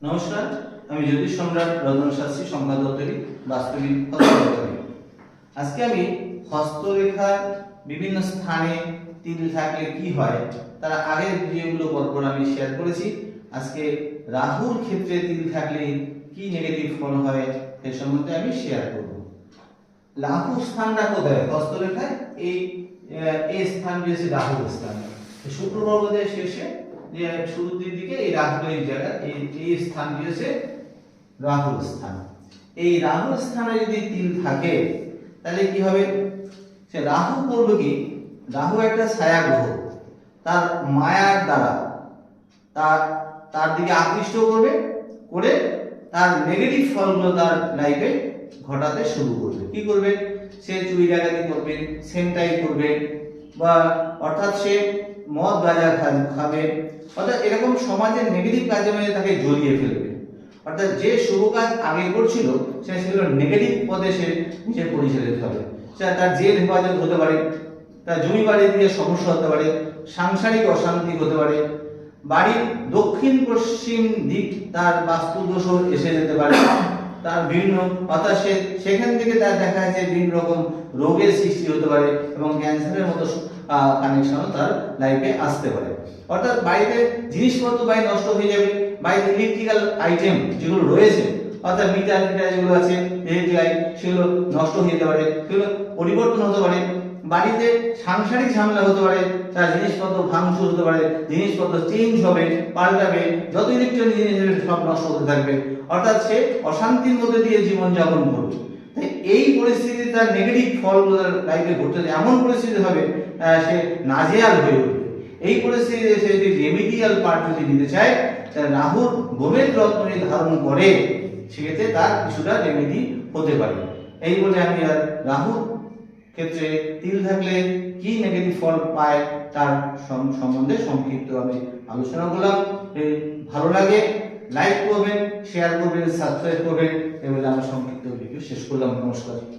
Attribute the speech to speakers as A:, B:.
A: নমস্কার, আমি জ্যোতিষ সম্রাট রতন শাস্ত্রী, সংখ্যা দত্তরী, বাস্তবিক হস্তরেখা। আজকে আমি হস্তরেখার বিভিন্ন স্থানে তিল থাকলে কি হয় তার আগের ভিডিওগুলো পরপর আমি শেয়ার করেছি। আজকে রাহুর ক্ষেত্রে তিল থাকলে কি নেগেটিভ ফল হয় সে সম্বন্ধে আমি শেয়ার করব। রাহু স্থানটা কোথায়? হস্তরেখায় এই স্থানটি হচ্ছে রাহুর স্থান। শুক্র পর্বতের শেষে যে শুরুর দিকে এই রাহুর এই জায়গা এই স্থানটি হচ্ছে রাহুর স্থান। এই রাহুর স্থানে যদি তিল থাকে তাহলে কি হবে? সে রাহু করবে কি, রাহু একটা ছায়া গ্রহ, তার মায়ার দ্বারা তার দিকে আকৃষ্ট করে তার নেগেটিভ ফলগুলো তার লাইফে ঘটাতে শুরু করবে। কি করবে? সে চুরি ডাকাতি করবে, ছিনতাই করবে, বা অর্থাৎ সে মদ গাঁজা খাবে, অর্থাৎ এরকম সমাজের নেগেটিভ কাজে তাকে জড়িয়ে ফেলবে। অর্থাৎ যে শুভ কাজ আগে করছিল সেগুলো নেগেটিভ পদে সে নিজে পরিচালিত হবে। তার জেল হেফাজত হতে পারে, তার জমি বাড়ি দিয়ে সমস্যা হতে পারে, সাংসারিক অশান্তি হতে পারে, বাড়ির দক্ষিণ পশ্চিম দিক তার বাস্তু দোষ এসে যেতে পারে, তার বিভিন্ন অর্থাৎ সেখান থেকে তার দেখা যাচ্ছে বিভিন্ন রকম রোগের সৃষ্টি হতে পারে এবং ক্যান্সারের মতো কানেকশনও তার লাইফে আসতে পারে। অর্থাৎ বাড়িতে জিনিসপত্র নষ্ট হয়ে যাবে, বাড়িতে ইলেকট্রিক্যাল আইটেম যেগুলো রয়েছে অর্থাৎ মিটার যেগুলো আছে সেগুলো নষ্ট হয়ে যেতে পারে, সেগুলো পরিবর্তন হতে পারে। বাড়িতে সাংসারিক ঝামেলা হতে পারে, তার জিনিসপত্র ভাঙচুর হতে পারে, জিনিসপত্র চেঞ্জ হবে, পাল্টাবে, যত ইলেকট্রনিক জিনিস সব নষ্ট হতে থাকবে। অর্থাৎ সে অশান্তির মধ্যে দিয়ে জীবনযাপন করবে। তাই এই পরিস্থিতি তার নেগেটিভ ফলগুলো লাইফে ঘটতে এমন পরিস্থিতি হবে সে নাজেহাল হয়ে উঠবে। এই পরিস্থিতিতে সে যদি রেমিডিয়াল পার্ট যদি নিতে চায়, রাহুর গোমেদ রত্ন ধারণ করে, সেক্ষেত্রে তার কিছুটা রেমেডি হতে পারে। এই বলে আমি আর রাহুর ক্ষেত্রে তিল থাকলে কি নেগেটিভ ফল পায় তার সম্বন্ধে সংক্ষিপ্ত আমি আলোচনা করলাম। ভালো লাগে লাইক করবেন, শেয়ার করবেন, সাবস্ক্রাইব করবেন। এই বলে আমার সংক্ষিপ্ত ভিডিও শেষ করলাম। নমস্কার।